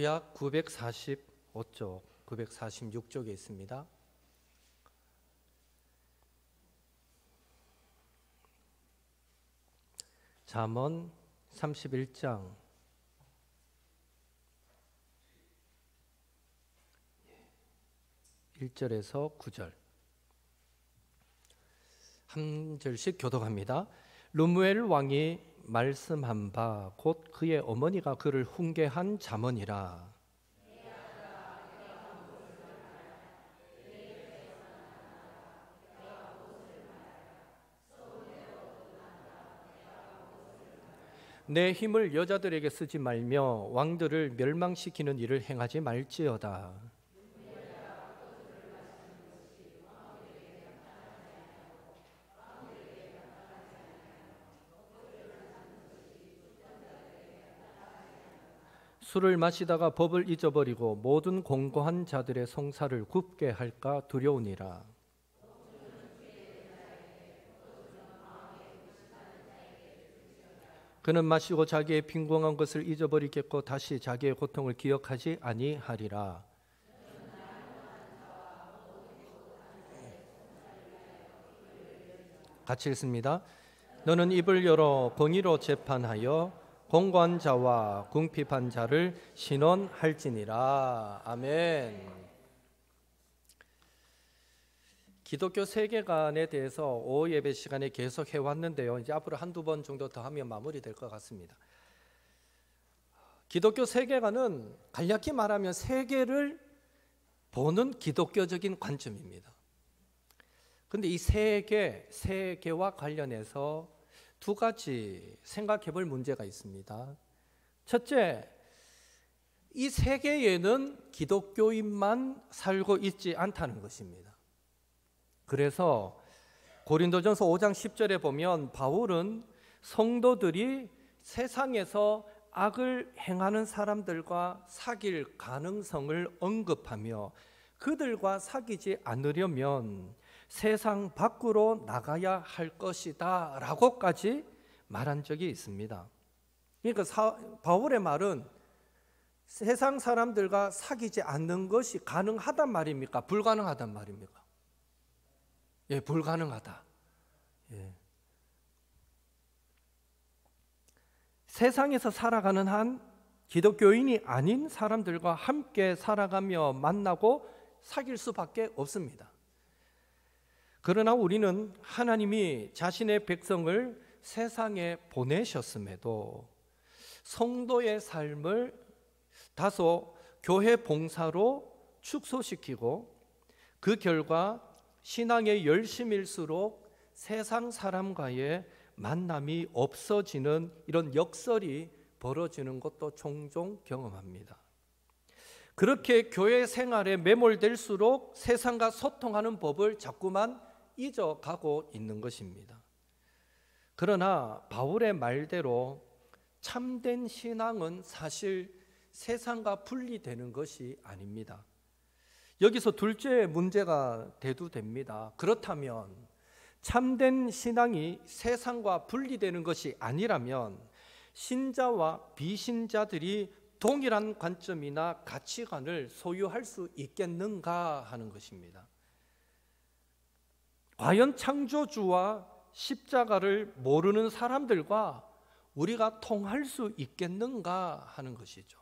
약 945쪽, 946쪽에 있습니다. 잠언 31장 1절에서 9절 한 절씩 교독합니다. 르무엘 왕이 말씀한 바 곧 그의 어머니가 그를 훈계한 잠언이라. 내 힘을 여자들에게 쓰지 말며 왕들을 멸망시키는 일을 행하지 말지어다. 술을 마시다가 법을 잊어버리고 모든 공고한 자들의 송사를 굽게 할까 두려우니라. 그는 마시고 자기의 빈궁한 것을 잊어버리겠고 다시 자기의 고통을 기억하지 아니하리라. 같이 읽습니다. 너는 입을 열어 공의로 재판하여 공고한 자와 궁핍한 자를 신원할지니라. 아멘. 기독교 세계관에 대해서 오후 예배 시간에 계속 해왔는데요. 이제 앞으로 한두 번 정도 더 하면 마무리될 것 같습니다. 기독교 세계관은 간략히 말하면 세계를 보는 기독교적인 관점입니다. 그런데 이 세계와 관련해서 두 가지 생각해 볼 문제가 있습니다. 첫째, 이 세계에는 기독교인만 살고 있지 않다는 것입니다. 그래서 고린도전서 5장 10절에 보면 바울은 성도들이 세상에서 악을 행하는 사람들과 사귈 가능성을 언급하며 그들과 사귀지 않으려면 세상 밖으로 나가야 할 것이다 라고까지 말한 적이 있습니다. 그러니까 바울의 말은 세상 사람들과 사귀지 않는 것이 가능하단 말입니까? 불가능하단 말입니까? 예, 불가능하다. 예. 세상에서 살아가는 한 기독교인이 아닌 사람들과 함께 살아가며 만나고 사귈 수밖에 없습니다. 그러나 우리는 하나님이 자신의 백성을 세상에 보내셨음에도 성도의 삶을 다소 교회 봉사로 축소시키고 그 결과 신앙의 열심일수록 세상 사람과의 만남이 없어지는 이런 역설이 벌어지는 것도 종종 경험합니다. 그렇게 교회 생활에 매몰될수록 세상과 소통하는 법을 자꾸만 잊어가고 있는 것입니다. 그러나 바울의 말대로 참된 신앙은 사실 세상과 분리되는 것이 아닙니다. 여기서 둘째 문제가 대두됩니다. 그렇다면 참된 신앙이 세상과 분리되는 것이 아니라면 신자와 비신자들이 동일한 관점이나 가치관을 소유할 수 있겠는가 하는 것입니다. 과연 창조주와 십자가를 모르는 사람들과 우리가 통할 수 있겠는가 하는 것이죠.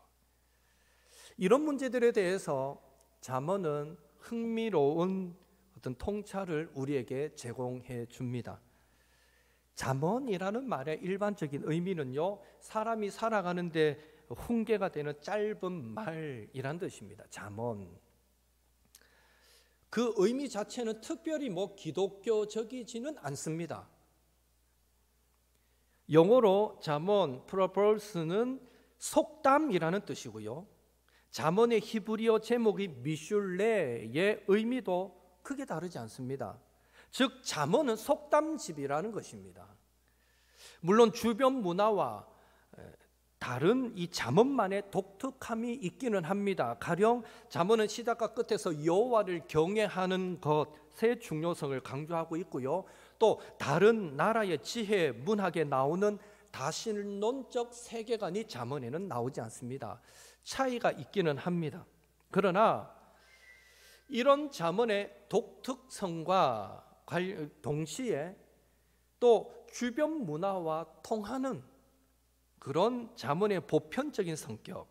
이런 문제들에 대해서 잠언은 흥미로운 어떤 통찰을 우리에게 제공해 줍니다. 잠언이라는 말의 일반적인 의미는요, 사람이 살아가는데 훈계가 되는 짧은 말이란 뜻입니다. 잠언. 그 의미 자체는 특별히 기독교적이지는 않습니다. 영어로 잠언, 프로버브스는 속담이라는 뜻이고요. 잠언의 히브리어 제목이 미슐레의 의미도 크게 다르지 않습니다. 즉 잠언은 속담집이라는 것입니다. 물론 주변 문화와 다른 이 잠언만의 독특함이 있기는 합니다. 가령 잠언은 시작과 끝에서 여호와를 경외하는 것의 중요성을 강조하고 있고요. 또 다른 나라의 지혜 문학에 나오는 다신론적 세계관이 잠언에는 나오지 않습니다. 차이가 있기는 합니다. 그러나 이런 잠언의 독특성과 동시에 또 주변 문화와 통하는 그런 잠언의 보편적인 성격,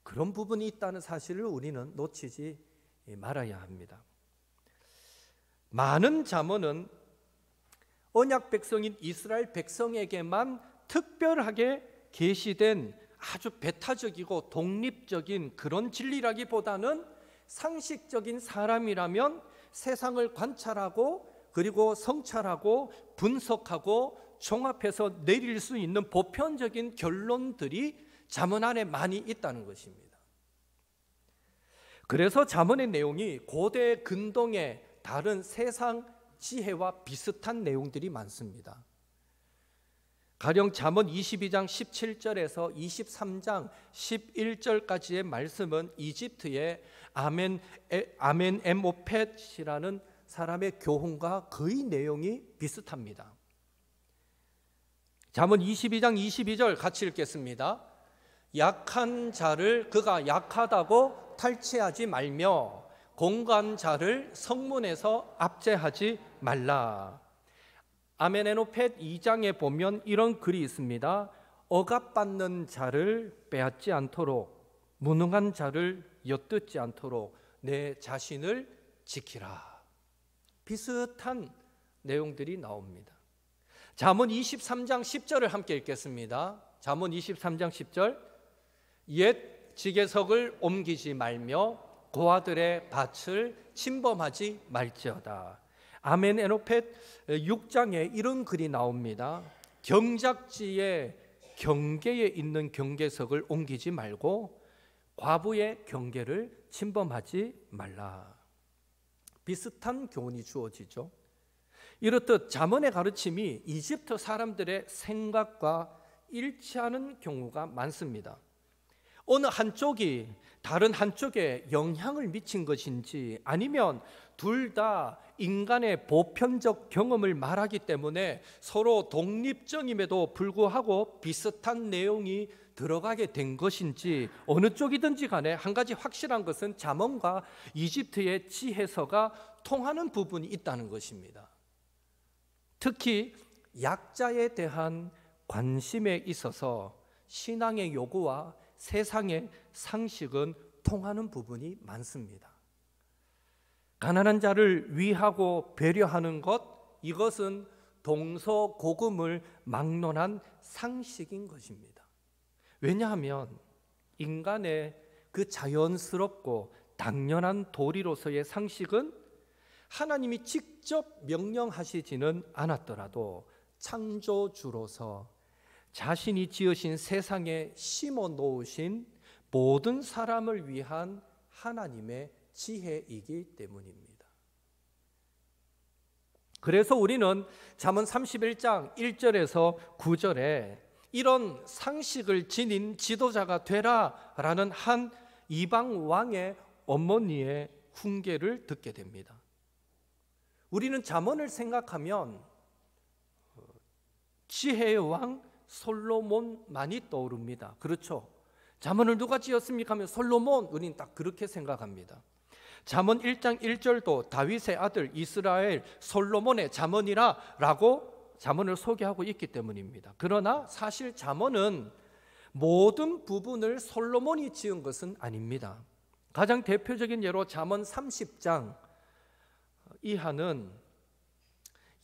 그런 부분이 있다는 사실을 우리는 놓치지 말아야 합니다. 많은 잠언은 언약 백성인 이스라엘 백성에게만 특별하게 계시된 아주 배타적이고 독립적인 그런 진리라기보다는 상식적인 사람이라면 세상을 관찰하고 그리고 성찰하고 분석하고 종합해서 내릴 수 있는 보편적인 결론들이 잠언 안에 많이 있다는 것입니다. 그래서 잠언의 내용이 고대 근동의 다른 세상 지혜와 비슷한 내용들이 많습니다. 가령 잠언 22장 17절에서 23장 11절까지의 말씀은 이집트의 아멘에모펫이라는 사람의 교훈과 거의 내용이 비슷합니다. 잠언 22장 22절 같이 읽겠습니다. 약한 자를 그가 약하다고 탈취하지 말며 공고한 자를 성문에서 압제하지 말라. 아멘에모펫 2장에 보면 이런 글이 있습니다. 억압받는 자를 빼앗지 않도록, 무능한 자를 엿듣지 않도록 내 자신을 지키라. 비슷한 내용들이 나옵니다. 잠언 23장 10절을 함께 읽겠습니다. 잠언 23장 10절. 옛 지게석을 옮기지 말며 고아들의 밭을 침범하지 말지어다. 아멘에모펫 6장에 이런 글이 나옵니다. 경작지의 경계에 있는 경계석을 옮기지 말고 과부의 경계를 침범하지 말라. 비슷한 교훈이 주어지죠. 이렇듯 잠언의 가르침이 이집트 사람들의 생각과 일치하는 경우가 많습니다. 어느 한쪽이 다른 한쪽에 영향을 미친 것인지 아니면 둘 다 인간의 보편적 경험을 말하기 때문에 서로 독립적임에도 불구하고 비슷한 내용이 들어가게 된 것인지 어느 쪽이든지 간에 한 가지 확실한 것은 잠언과 이집트의 지혜서가 통하는 부분이 있다는 것입니다. 특히 약자에 대한 관심에 있어서 신앙의 요구와 세상의 상식은 통하는 부분이 많습니다. 가난한 자를 위하고 배려하는 것, 이것은 동서고금을 막론한 상식인 것입니다. 왜냐하면 인간의 그 자연스럽고 당연한 도리로서의 상식은 하나님이 직접 명령하시지는 않았더라도 창조주로서 자신이 지으신 세상에 심어 놓으신 모든 사람을 위한 하나님의 지혜이기 때문입니다. 그래서 우리는 잠언 31장 1절에서 9절에 이런 상식을 지닌 지도자가 되라라는 한 이방 왕의 어머니의 훈계를 듣게 됩니다. 우리는 잠언을 생각하면 지혜의 왕 솔로몬만이 떠오릅니다. 그렇죠? 잠언을 누가 지었습니까? 하면 솔로몬, 우리는 딱 그렇게 생각합니다. 잠언 1장 1절도 다윗의 아들 이스라엘 솔로몬의 잠언이라 라고 잠언을 소개하고 있기 때문입니다. 그러나 사실 잠언은 모든 부분을 솔로몬이 지은 것은 아닙니다. 가장 대표적인 예로 잠언 30장 이하는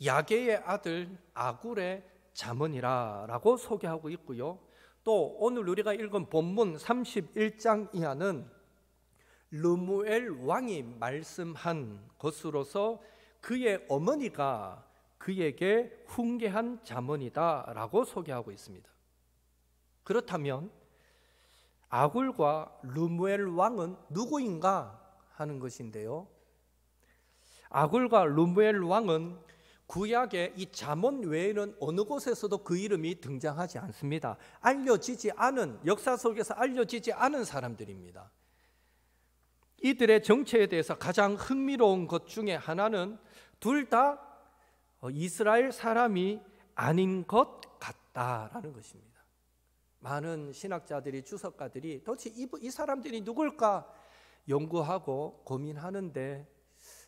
야게의 아들 아굴의 잠언이라고 소개하고 있고요. 또 오늘 우리가 읽은 본문 31장 이하는 르무엘 왕이 말씀한 것으로서 그의 어머니가 그에게 훈계한 잠언이다라고 소개하고 있습니다. 그렇다면 아굴과 르무엘 왕은 누구인가 하는 것인데요. 아굴과 르무엘 왕은 구약의 이 잠언 외에는 어느 곳에서도 그 이름이 등장하지 않습니다. 알려지지 않은, 역사 속에서 알려지지 않은 사람들입니다. 이들의 정체에 대해서 가장 흥미로운 것 중에 하나는 둘 다 이스라엘 사람이 아닌 것 같다라는 것입니다. 많은 신학자들이, 주석가들이 도대체 이 사람들이 누굴까 연구하고 고민하는데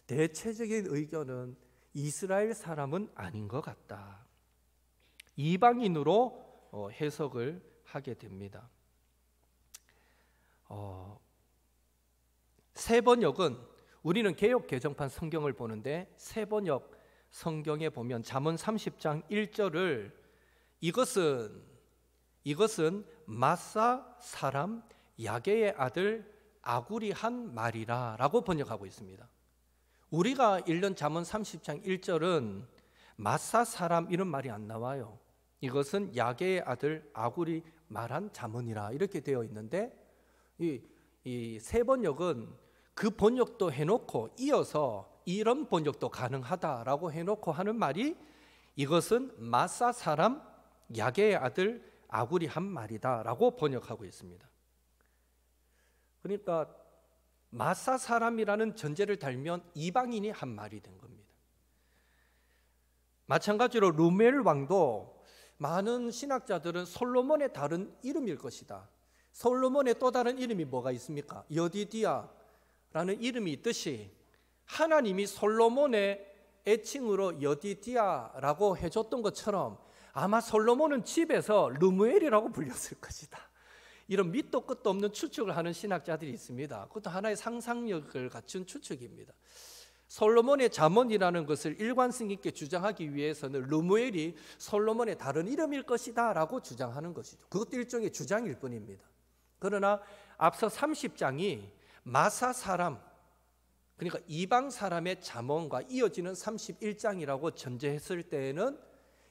대체적인 의견은 이스라엘 사람은 아닌 것 같다. 이방인으로 해석을 하게 됩니다. 새 번역은, 우리는 개역 개정판 성경을 보는데 새 번역 성경에 보면 잠언 30장 1절을 이것은 마사 사람 야게의 아들 아굴이 한 말이라 라고 번역하고 있습니다. 우리가 읽는 잠언 30장 1절은 마사 사람 이런 말이 안 나와요. 이것은 야게의 아들 아굴이 말한 잠언이라 이렇게 되어 있는데, 이 새 번역은 그 번역도 해놓고 이어서 이런 번역도 가능하다라고 해놓고 하는 말이 이것은 마사 사람 야게의 아들 아굴이 한 말이다라고 번역하고 있습니다. 그러니까 마사 사람이라는 전제를 달면 이방인이 한 말이 된 겁니다. 마찬가지로 루멜 왕도 많은 신학자들은 솔로몬의 다른 이름일 것이다. 솔로몬의 또 다른 이름이 뭐가 있습니까? 여디디아라는 이름이 있듯이 하나님이 솔로몬의 애칭으로 여디디아라고 해줬던 것처럼 아마 솔로몬은 집에서 르무엘이라고 불렸을 것이다. 이런 밑도 끝도 없는 추측을 하는 신학자들이 있습니다. 그것도 하나의 상상력을 갖춘 추측입니다. 솔로몬의 잠언이라는 것을 일관성 있게 주장하기 위해서는 르무엘이 솔로몬의 다른 이름일 것이다 라고 주장하는 것이죠. 그것도 일종의 주장일 뿐입니다. 그러나 앞서 30장이 마사 사람, 그러니까 이방 사람의 잠언과 이어지는 31장이라고 전제했을 때에는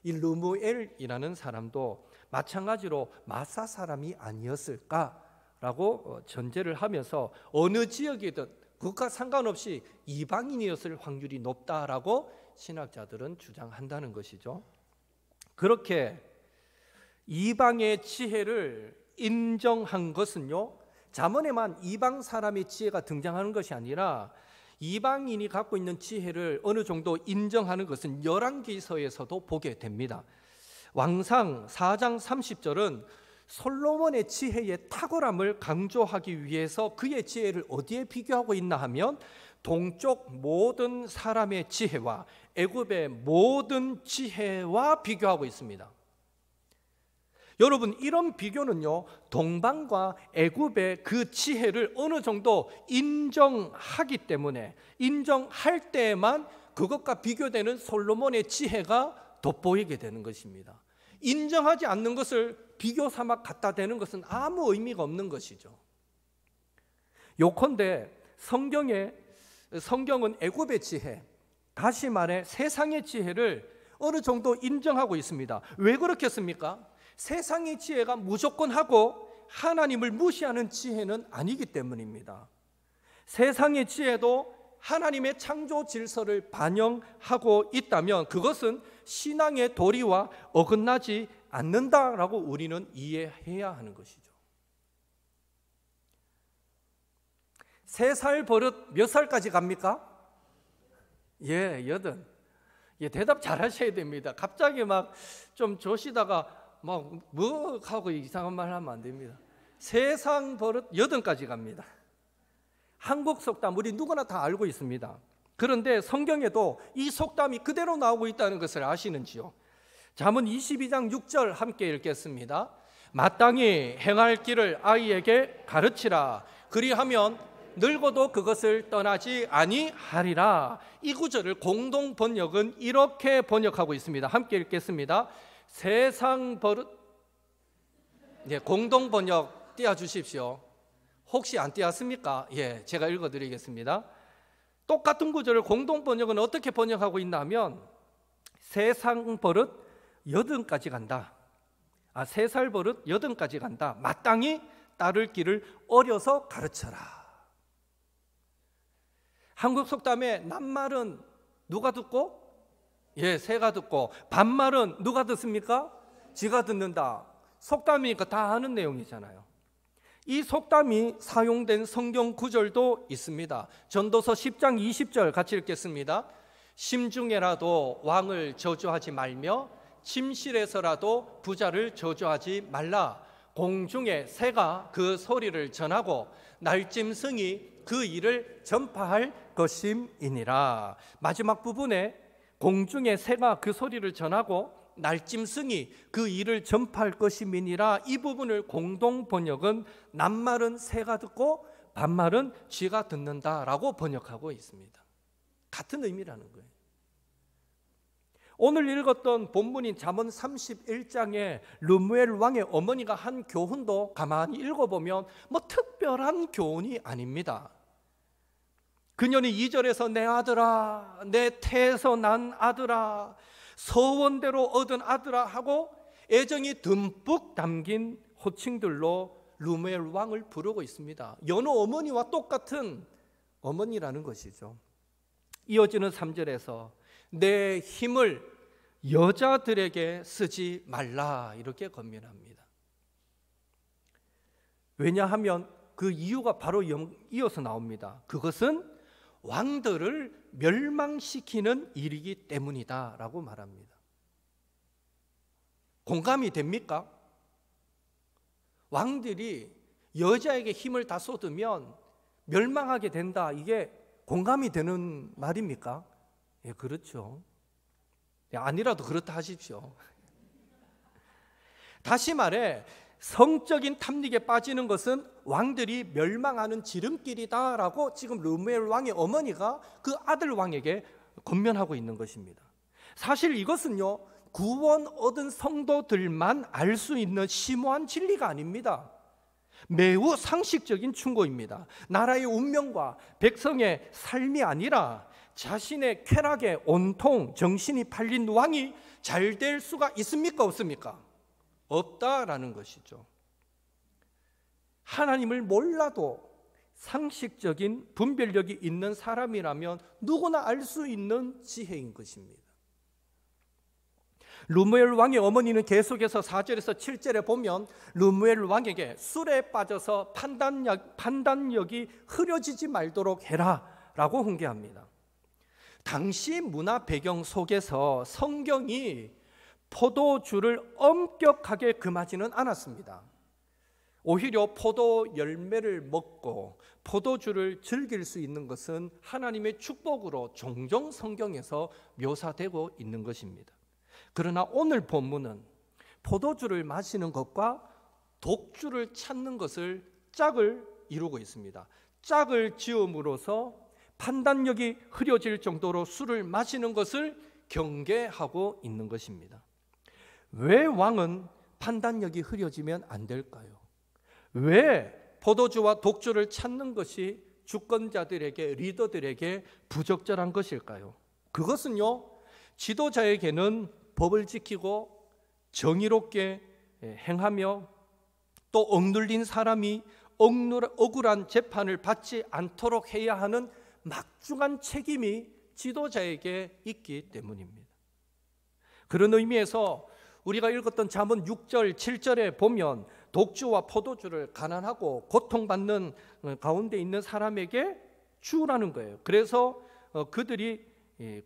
이 르무엘이라는 사람도 마찬가지로 마사 사람이 아니었을까라고 전제를 하면서 어느 지역이든 그것과 상관없이 이방인이었을 확률이 높다라고 신학자들은 주장한다는 것이죠. 그렇게 이방의 지혜를 인정한 것은요, 잠언에만 이방 사람의 지혜가 등장하는 것이 아니라 이방인이 갖고 있는 지혜를 어느 정도 인정하는 것은 열왕기서에서도 보게 됩니다. 왕상 4장 30절은 솔로몬의 지혜의 탁월함을 강조하기 위해서 그의 지혜를 어디에 비교하고 있나 하면 동쪽 모든 사람의 지혜와 애굽의 모든 지혜와 비교하고 있습니다. 여러분, 이런 비교는요, 동방과 애굽의 그 지혜를 어느 정도 인정하기 때문에, 인정할 때에만 그것과 비교되는 솔로몬의 지혜가 돋보이게 되는 것입니다. 인정하지 않는 것을 비교 삼아 갖다 대는 것은 아무 의미가 없는 것이죠. 요컨대 성경은 애굽의 지혜, 다시 말해 세상의 지혜를 어느 정도 인정하고 있습니다. 왜 그렇겠습니까? 세상의 지혜가 무조건 하고 하나님을 무시하는 지혜는 아니기 때문입니다. 세상의 지혜도 하나님의 창조 질서를 반영하고 있다면 그것은 신앙의 도리와 어긋나지 않는다라고 우리는 이해해야 하는 것이죠. 3살 버릇 몇 살까지 갑니까? 8. 대답 잘 하셔야 됩니다. 갑자기 막 좀 조시다가 뭐 하고 이상한 말 하면 안 됩니다. 3살 버릇 8까지 갑니다. 한국 속담 우리 누구나 다 알고 있습니다. 그런데 성경에도 이 속담이 그대로 나오고 있다는 것을 아시는지요? 잠언 22장 6절 함께 읽겠습니다. 마땅히 행할 길을 아이에게 가르치라. 그리하면 늙어도 그것을 떠나지 아니하리라. 이 구절을 공동 번역은 이렇게 번역하고 있습니다. 함께 읽겠습니다. 세상 버릇, 공동 번역 띄워주십시오. 혹시 안 띄웠습니까? 제가 읽어드리겠습니다. 똑같은 구절을 공동 번역은 어떻게 번역하고 있나 하면 세상 버릇 8까지 간다. 3살 버릇 8까지 간다. 마땅히 따를 길을 어려서 가르쳐라. 한국 속담에 낱말은 누가 듣고? 새가 듣고, 반말은 누가 듣습니까? 지가 듣는다. 속담이니까 다 아는 내용이잖아요. 이 속담이 사용된 성경 구절도 있습니다. 전도서 10장 20절 같이 읽겠습니다. 심중에라도 왕을 저주하지 말며 침실에서라도 부자를 저주하지 말라. 공중의 새가 그 소리를 전하고 날짐승이 그 일을 전파할 것임이니라. 마지막 부분에 공중의 새가 그 소리를 전하고 날짐승이 그 일을 전파할 것임이니라, 이 부분을 공동 번역은 낱말은 새가 듣고 반말은 쥐가 듣는다라고 번역하고 있습니다. 같은 의미라는 거예요. 오늘 읽었던 본문인 잠언 31장에 르무엘 왕의 어머니가 한 교훈도 가만히 읽어보면 뭐 특별한 교훈이 아닙니다. 그녀는 2절에서 내 아들아, 내 태에서 난 아들아, 서원대로 얻은 아들아 하고 애정이 듬뿍 담긴 호칭들로 르무엘 왕을 부르고 있습니다. 여느 어머니와 똑같은 어머니라는 것이죠. 이어지는 3절에서 내 힘을 여자들에게 쓰지 말라, 이렇게 권면합니다. 왜냐하면 그 이유가 바로 이어서 나옵니다. 그것은 왕들을 멸망시키는 일이기 때문이다 라고 말합니다. 공감이 됩니까? 왕들이 여자에게 힘을 다 쏟으면 멸망하게 된다, 이게 공감이 되는 말입니까? 예, 그렇죠. 아니라도 그렇다 하십시오. 다시 말해 성적인 탐닉에 빠지는 것은 왕들이 멸망하는 지름길이다라고 지금 르무엘 왕의 어머니가 그 아들 왕에게 권면하고 있는 것입니다. 사실 이것은요, 구원 얻은 성도들만 알 수 있는 심오한 진리가 아닙니다. 매우 상식적인 충고입니다. 나라의 운명과 백성의 삶이 아니라 자신의 쾌락에 온통 정신이 팔린 왕이 잘 될 수가 있습니까? 없습니까? 없다라는 것이죠. 하나님을 몰라도 상식적인 분별력이 있는 사람이라면 누구나 알 수 있는 지혜인 것입니다. 르무엘 왕의 어머니는 계속해서 4절에서 7절에 보면 르무엘 왕에게 술에 빠져서 판단력이 흐려지지 말도록 해라 라고 훈계합니다. 당시 문화 배경 속에서 성경이 포도주를 엄격하게 금하지는 않았습니다. 오히려 포도 열매를 먹고 포도주를 즐길 수 있는 것은 하나님의 축복으로 종종 성경에서 묘사되고 있는 것입니다. 그러나 오늘 본문은 포도주를 마시는 것과 독주를 찾는 것을 짝을 이루고 있습니다. 짝을 지음으로써 판단력이 흐려질 정도로 술을 마시는 것을 경계하고 있는 것입니다. 왜 왕은 판단력이 흐려지면 안 될까요? 왜 포도주와 독주를 찾는 것이 주권자들에게, 리더들에게 부적절한 것일까요? 그것은요, 지도자에게는 법을 지키고 정의롭게 행하며 또 억눌린 사람이 억울한 재판을 받지 않도록 해야 하는 막중한 책임이 지도자에게 있기 때문입니다. 그런 의미에서 우리가 읽었던 잠언 6절, 7절에 보면 독주와 포도주를 가난하고 고통받는 가운데 있는 사람에게 주라는 거예요. 그래서 그들이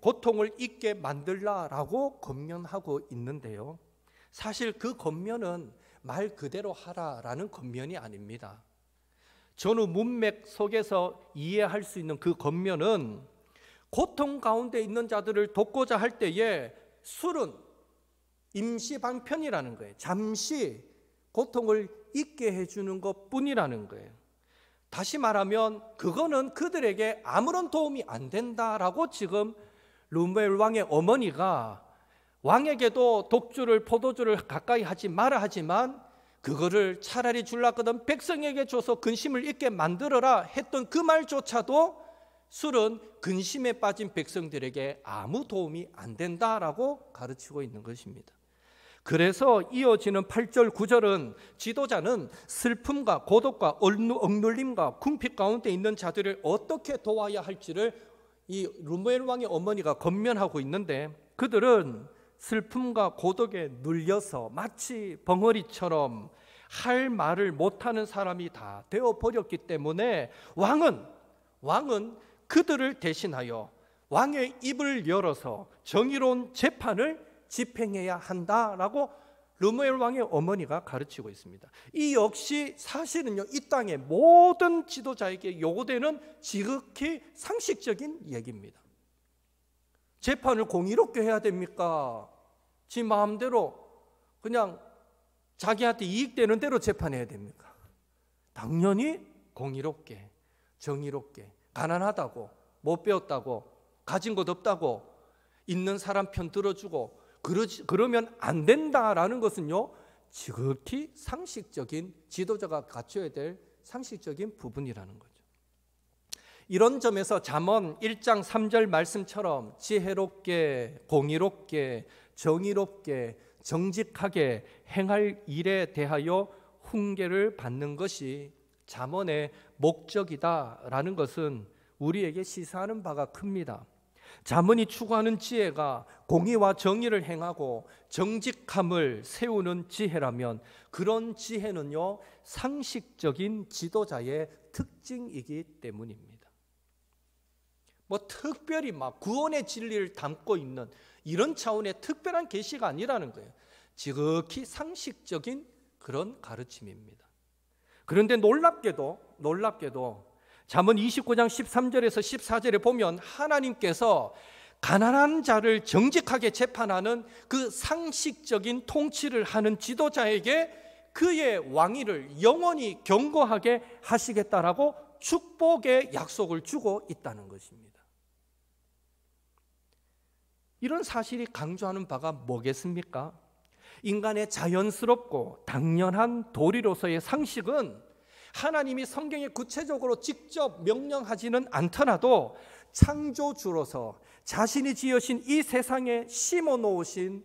고통을 잊게 만들라라고 권면하고 있는데요, 사실 그 권면은 말 그대로 하라라는 권면이 아닙니다. 전후 문맥 속에서 이해할 수 있는 그 권면은 고통 가운데 있는 자들을 돕고자 할 때에 술은 임시 방편이라는 거예요. 잠시 고통을 잊게 해주는 것뿐이라는 거예요. 다시 말하면 그거는 그들에게 아무런 도움이 안 된다라고 지금 르무엘 왕의 어머니가 왕에게도 독주를, 포도주를 가까이 하지 마라 하지만 그거를 차라리 줄라거든 백성에게 줘서 근심을 잊게 만들어라 했던 그 말조차도 술은 근심에 빠진 백성들에게 아무 도움이 안 된다라고 가르치고 있는 것입니다. 그래서 이어지는 8절 9절은 지도자는 슬픔과 고독과 억눌림과 궁핍 가운데 있는 자들을 어떻게 도와야 할지를 이 르무엘 왕의 어머니가 권면하고 있는데, 그들은 슬픔과 고독에 눌려서 마치 벙어리처럼 할 말을 못하는 사람이 다 되어버렸기 때문에 왕은 그들을 대신하여 왕의 입을 열어서 정의로운 재판을 집행해야 한다라고 르무엘 왕의 어머니가 가르치고 있습니다. 이 역시 사실은요, 이 땅의 모든 지도자에게 요구되는 지극히 상식적인 얘기입니다. 재판을 공의롭게 해야 됩니까? 지 마음대로 그냥 자기한테 이익되는 대로 재판해야 됩니까? 당연히 공의롭게, 정의롭게, 가난하다고, 못 배웠다고, 가진 것 없다고, 있는 사람 편 들어주고, 그러면 안 된다라는 것은요, 지극히 상식적인, 지도자가 갖춰야 될 상식적인 부분이라는 거죠. 이런 점에서 잠언 1장 3절 말씀처럼 지혜롭게, 공의롭게, 정의롭게, 정직하게 행할 일에 대하여 훈계를 받는 것이 잠언의 목적이다라는 것은 우리에게 시사하는 바가 큽니다. 잠언이 추구하는 지혜가 공의와 정의를 행하고 정직함을 세우는 지혜라면 그런 지혜는요, 상식적인 지도자의 특징이기 때문입니다. 뭐 특별히 막 구원의 진리를 담고 있는 이런 차원의 특별한 계시가 아니라는 거예요. 지극히 상식적인 그런 가르침입니다. 그런데 놀랍게도 잠언 29장 13절에서 14절에 보면 하나님께서 가난한 자를 정직하게 재판하는 그 상식적인 통치를 하는 지도자에게 그의 왕위를 영원히 경고하게 하시겠다라고 축복의 약속을 주고 있다는 것입니다. 이런 사실이 강조하는 바가 뭐겠습니까? 인간의 자연스럽고 당연한 도리로서의 상식은 하나님이 성경에 구체적으로 직접 명령하지는 않더라도 창조주로서 자신이 지으신 이 세상에 심어 놓으신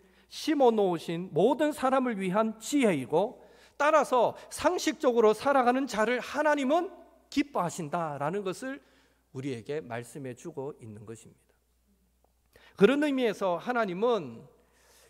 모든 사람을 위한 지혜이고, 따라서 상식적으로 살아가는 자를 하나님은 기뻐하신다라는 것을 우리에게 말씀해 주고 있는 것입니다. 그런 의미에서 하나님은,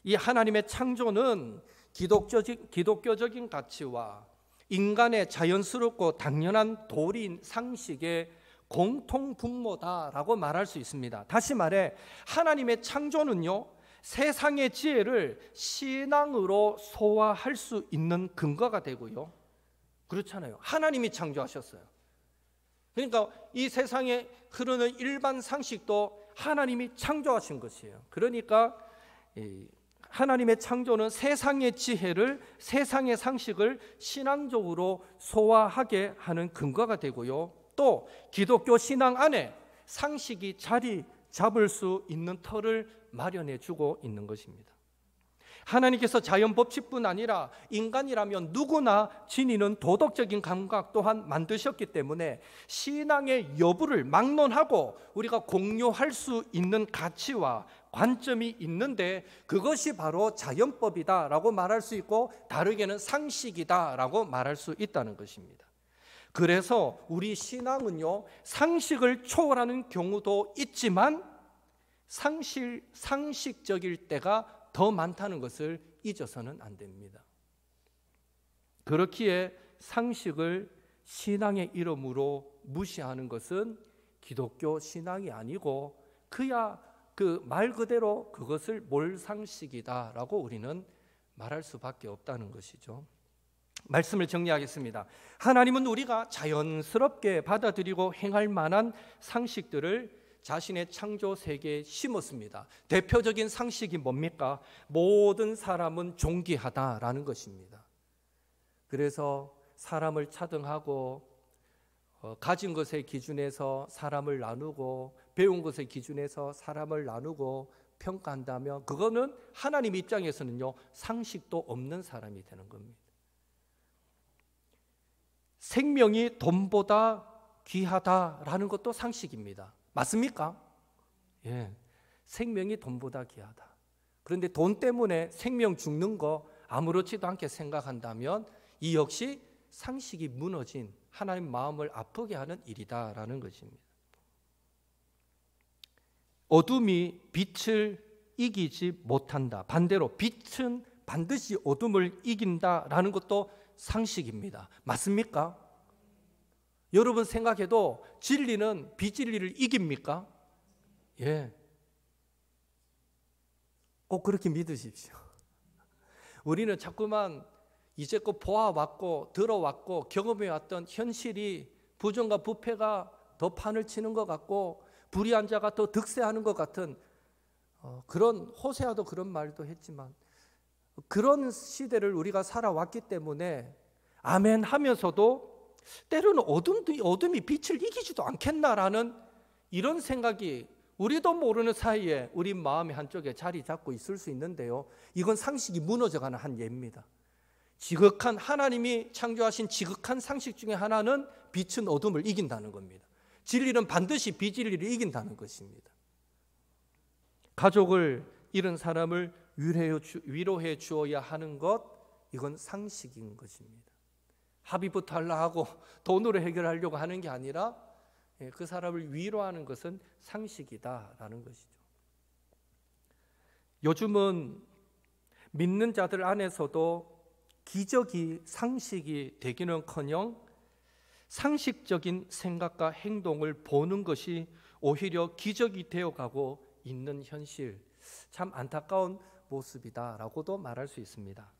이 하나님의 창조는 기독교적인 가치와 인간의 자연스럽고 당연한 도리인 상식의 공통 분모다라고 말할 수 있습니다. 다시 말해 하나님의 창조는요, 세상의 지혜를 신앙으로 소화할 수 있는 근거가 되고요. 그렇잖아요. 하나님이 창조하셨어요. 그러니까 이 세상에 흐르는 일반 상식도 하나님이 창조하신 것이에요. 그러니까 하나님의 창조는 세상의 지혜를, 세상의 상식을 신앙적으로 소화하게 하는 근거가 되고요. 또 기독교 신앙 안에 상식이 자리 잡을 수 있는 터를 마련해 주고 있는 것입니다. 하나님께서 자연 법칙뿐 아니라 인간이라면 누구나 지니는 도덕적인 감각 또한 만드셨기 때문에 신앙의 여부를 막론하고 우리가 공유할 수 있는 가치와 관점이 있는데, 그것이 바로 자연법이다라고 말할 수 있고 다르게는 상식이다라고 말할 수 있다는 것입니다. 그래서 우리 신앙은요, 상식을 초월하는 경우도 있지만 상식적일 때가 더 많다는 것을 잊어서는 안 됩니다. 그렇기에 상식을 신앙의 이름으로 무시하는 것은 기독교 신앙이 아니고 그야 그 말 그대로 그것을 몰상식이다라고 우리는 말할 수밖에 없다는 것이죠. 말씀을 정리하겠습니다. 하나님은 우리가 자연스럽게 받아들이고 행할 만한 상식들을 자신의 창조 세계에 심었습니다. 대표적인 상식이 뭡니까? 모든 사람은 존귀하다라는 것입니다. 그래서 사람을 차등하고 가진 것의 기준에서 사람을 나누고 배운 것의 기준에서 사람을 나누고 평가한다면 그거는 하나님 입장에서는요, 상식도 없는 사람이 되는 겁니다. 생명이 돈보다 귀하다라는 것도 상식입니다. 맞습니까? 예, 생명이 돈보다 귀하다. 그런데 돈 때문에 생명 죽는 거 아무렇지도 않게 생각한다면 이 역시 상식이 무너진 하나님 마음을 아프게 하는 일이다라는 것입니다. 어둠이 빛을 이기지 못한다. 반대로 빛은 반드시 어둠을 이긴다라는 것도 상식입니다. 맞습니까? 여러분 생각해도 진리는 비진리를 이깁니까? 예. 꼭 그렇게 믿으십시오. 우리는 자꾸만 이제껏 보아왔고 들어왔고 경험해왔던 현실이 부정과 부패가 더 판을 치는 것 같고 불의한 자가 더 득세하는 것 같은 그런, 호세아도 그런 말도 했지만 그런 시대를 우리가 살아왔기 때문에 아멘 하면서도 때로는 어둠이 빛을 이기지도 않겠나라는 이런 생각이 우리도 모르는 사이에 우리 마음의 한쪽에 자리 잡고 있을 수 있는데요, 이건 상식이 무너져가는 한 예입니다. 지극한, 하나님이 창조하신 지극한 상식 중에 하나는 빛은 어둠을 이긴다는 겁니다. 진리는 반드시 비진리를 이긴다는 것입니다. 가족을 잃은 사람을 위로해 주어야 하는 것, 이건 상식인 것입니다. 합의부터 하려고 하고 돈으로 해결하려고 하는 게 아니라 그 사람을 위로하는 것은 상식이다라는 것이죠. 요즘은 믿는 자들 안에서도 기적이 상식이 되기는커녕 상식적인 생각과 행동을 보는 것이 오히려 기적이 되어가고 있는 현실, 참 안타까운 모습이다라고도 말할 수 있습니다.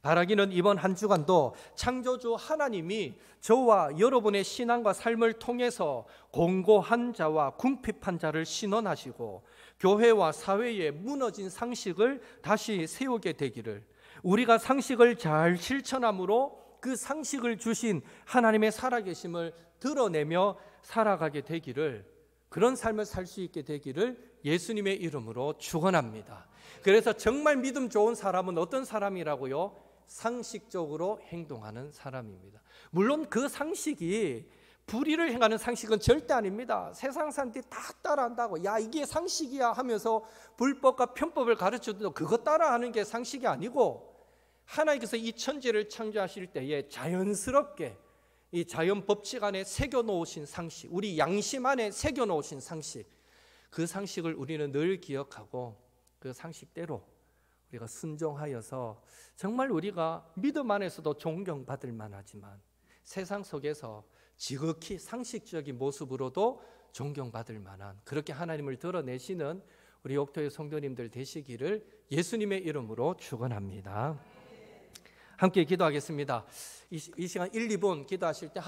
바라기는 이번 한 주간도 창조주 하나님이 저와 여러분의 신앙과 삶을 통해서 공고한 자와 궁핍한 자를 신원하시고 교회와 사회의 무너진 상식을 다시 세우게 되기를, 우리가 상식을 잘 실천함으로 그 상식을 주신 하나님의 살아계심을 드러내며 살아가게 되기를, 그런 삶을 살 수 있게 되기를 예수님의 이름으로 축원합니다. 그래서 정말 믿음 좋은 사람은 어떤 사람이라고요? 상식적으로 행동하는 사람입니다. 물론 그 상식이 불의를 행하는 상식은 절대 아닙니다. 세상 사람들이 다 따라한다고, 야 이게 상식이야 하면서 불법과 편법을 가르쳐도 그거 따라하는 게 상식이 아니고, 하나님께서 이 천지를 창조하실 때에 자연스럽게 이 자연 법칙 안에 새겨놓으신 상식, 우리 양심 안에 새겨놓으신 상식, 그 상식을 우리는 늘 기억하고 그 상식대로 우리가 순종하여서 정말 우리가 믿음 안에서도 존경받을 만하지만 세상 속에서 지극히 상식적인 모습으로도 존경받을 만한, 그렇게 하나님을 드러내시는 우리 옥토의 성도님들 되시기를 예수님의 이름으로 축원합니다. 함께 기도하겠습니다. 이 시간 1, 2분 기도하실 때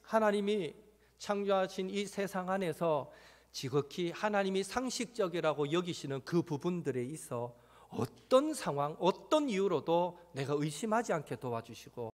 하나님이 창조하신 이 세상 안에서 지극히 하나님이 상식적이라고 여기시는 그 부분들에 있어 어떤 상황, 어떤 이유로도 내가 의심하지 않게 도와주시고